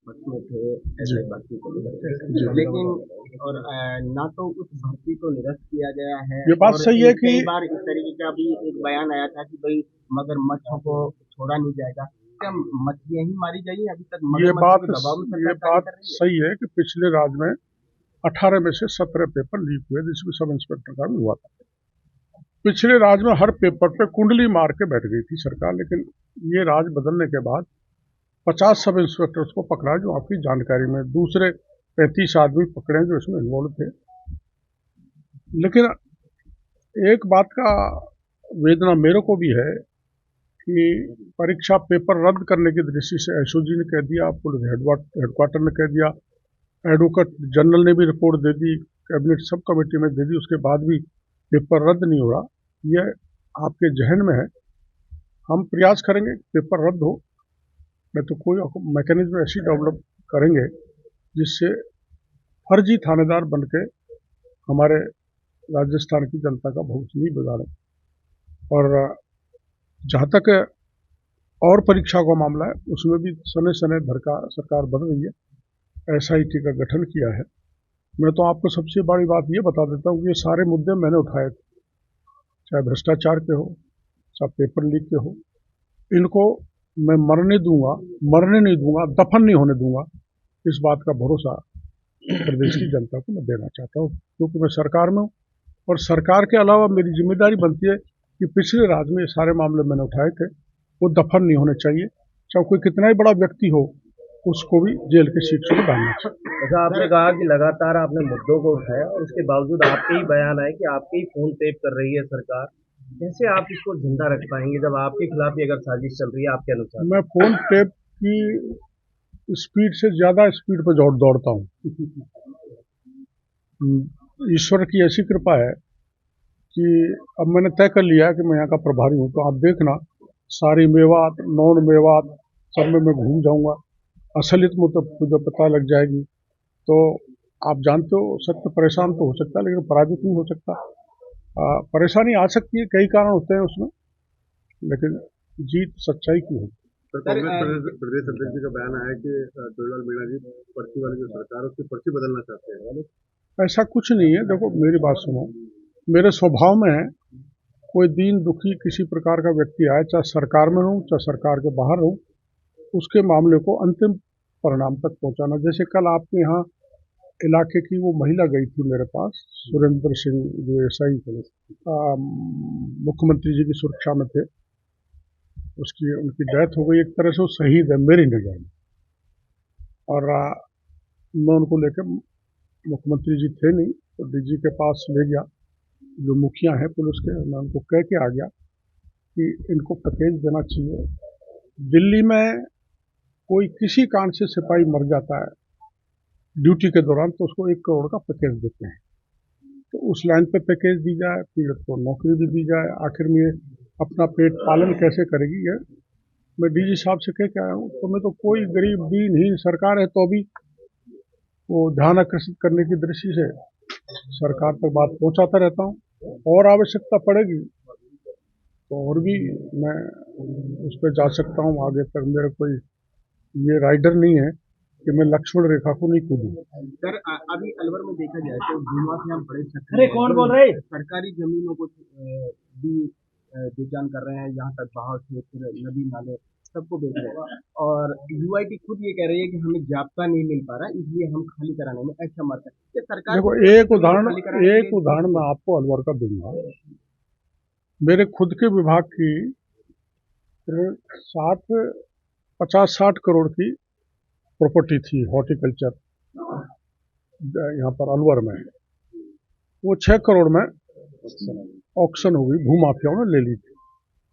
बच्चे थे जी ऐसे भर्ती को लेकर, जी। लेकिन और ना तो उस भर्ती को निरस्त किया गया है, ये बात और सही है कि कई बार इस तरीके का भी एक बयान आया था कि भाई मगरमच्छों को छोड़ा नहीं जाएगा। क्या मछलियां ही मारी जाएंगी? अभी तक ये मगरमच्छों बात के दबाव में ये सरकार कार्य बात कर रही है। सही है कि पिछले राज में 18 में से 17 पेपर लीक हुए, जिसमें सब इंस्पेक्टर का भी हुआ था। पिछले राज में हर पेपर पे कुंडली मार के बैठ गई थी सरकार, लेकिन ये राज बदलने के बाद 50 सब इंस्पेक्टर्स को पकड़ा जो आपकी जानकारी में, दूसरे 35 आदमी पकड़े जो इसमें इन्वॉल्व थे। लेकिन एक बात का वेदना मेरे को भी है कि परीक्षा पेपर रद्द करने की दृष्टि से एसओजी ने कह दिया, पुलिस हेडक्वार्टर ने कह दिया, एडवोकेट जनरल ने भी रिपोर्ट दे दी, कैबिनेट सब कमेटी में दे दी, उसके बाद भी पेपर रद्द नहीं हो रहा। यह आपके जहन में है। हम प्रयास करेंगे पेपर रद्द हो, नहीं तो कोई मैकेनिज्म ऐसी डेवलप करेंगे जिससे फर्जी थानेदार बन के हमारे राजस्थान की जनता का भविष्य नहीं बिगाड़े। और जहाँ तक और परीक्षा का मामला है, उसमें भी सने सने सरकार बढ़ रही है। एसआईटी का गठन किया है। मैं तो आपको सबसे बड़ी बात ये बता देता हूँ कि ये सारे मुद्दे मैंने उठाए थे, चाहे भ्रष्टाचार के हो, चाहे पेपर लीक के हो। इनको मैं मरने नहीं दूंगा, दफन नहीं होने दूंगा। इस बात का भरोसा प्रदेश की जनता को मैं देना चाहता हूँ, क्योंकि मैं सरकार में हूँ और सरकार के अलावा मेरी जिम्मेदारी बनती है कि पिछले राज में ये सारे मामले मैंने उठाए थे, वो दफन नहीं होने चाहिए। चाहे कोई कितना ही बड़ा व्यक्ति हो, उसको भी जेल के सीट से डालना चाहिए। जैसा आपने कहा कि लगातार आपने मुद्दों को उठाया और उसके बावजूद आपके ही बयान आए कि आपके ही फोन टेप कर रही है सरकार। कैसे आप इसको जिंदा रख पाएंगे जब आपके खिलाफ ही अगर साजिश चल रही है आपके अनुसार? मैं फोन टेप की स्पीड से ज्यादा स्पीड पर दौड़ता हूँ। ईश्वर की ऐसी कृपा है कि अब मैंने तय कर लिया है कि मैं यहाँ का प्रभारी हूँ, तो आप देखना सारी मेवात नॉन मेवात सब में मैं घूम जाऊंगा। असलियत मुझे पता लग जाएगी। तो आप जानते हो, सत्य परेशान तो हो सकता है लेकिन पराजित नहीं हो सकता। परेशानी आ सकती है, कई कारण होते हैं उसमें, लेकिन जीत सच्चाई की होती सर, कांग्रेस प्रदेश अध्यक्ष जी का बयान आया कि चौड़लाल मीणा जी पर्ची वाली जो सरकार है उसकी पर्ची बदलना चाहते हैं। है। ऐसा कुछ नहीं है। देखो मेरी बात सुनो, मेरे स्वभाव में है, कोई दीन दुखी किसी प्रकार का व्यक्ति आए, चाहे सरकार में रहूं चाहे सरकार के बाहर रहूं, उसके मामले को अंतिम परिणाम तक पहुंचाना। जैसे कल आपके यहाँ इलाके की वो महिला गई थी मेरे पास, सुरेंद्र सिंह, जो एसआई मुख्यमंत्री जी की सुरक्षा में थे, उनकी डेथ हो गई। एक तरह से वो शहीद है मेरी नजर में। और मैं उनको लेकर, मुख्यमंत्री जी थे नहीं तो डीजी के पास ले गया, जो मुखिया हैं पुलिस के, मैं उनको कह के आ गया कि इनको पैकेज देना चाहिए। दिल्ली में कोई किसी कारण से सिपाही मर जाता है ड्यूटी के दौरान, तो उसको 1 करोड़ का पैकेज देते हैं। तो उस लाइन पे पैकेज दी जाए, पीड़ित को नौकरी भी दी जाए। आखिर में अपना पेट पालन कैसे करेगी, ये मैं डीजी साहब से कह के आया हूँ। तो मैं तो कोई गरीब दीनहीन सरकार है तो भी वो ध्यान आकर्षित करने की दृष्टि से सरकार तक बात पहुंचाता रहता हूँ। और आवश्यकता पड़ेगी तो और भी मैं उस पर जा सकता हूँ आगे तक। मेरे कोई ये राइडर नहीं है कि मैं लक्ष्मण रेखा को नहीं कूदूं। सर, अभी अलवर में देखा जाए तो भूमा से हम बड़े अरे कौन बोल रहे? सरकारी जमीनों को भी बेचान कर रहे हैं। यहाँ तक बहाव क्षेत्र, नदी नाले सबको बेच रहे हैं, और यूआईटी खुद ये कह रही है कि हमें जाब्ता नहीं मिल पा रहा, इसलिए हम खाली कराने में असमर्थ है। ये सरकार देखो, एक उदाहरण मैं आपको अलवर का दूंगा। मेरे खुद के विभाग की 50-60 करोड़ की प्रॉपर्टी थी हॉर्टिकल्चर यहाँ पर अलवर में। वो 6 करोड़ में ऑक्शन हो गई, भूमाफियाओं ने ले ली थी।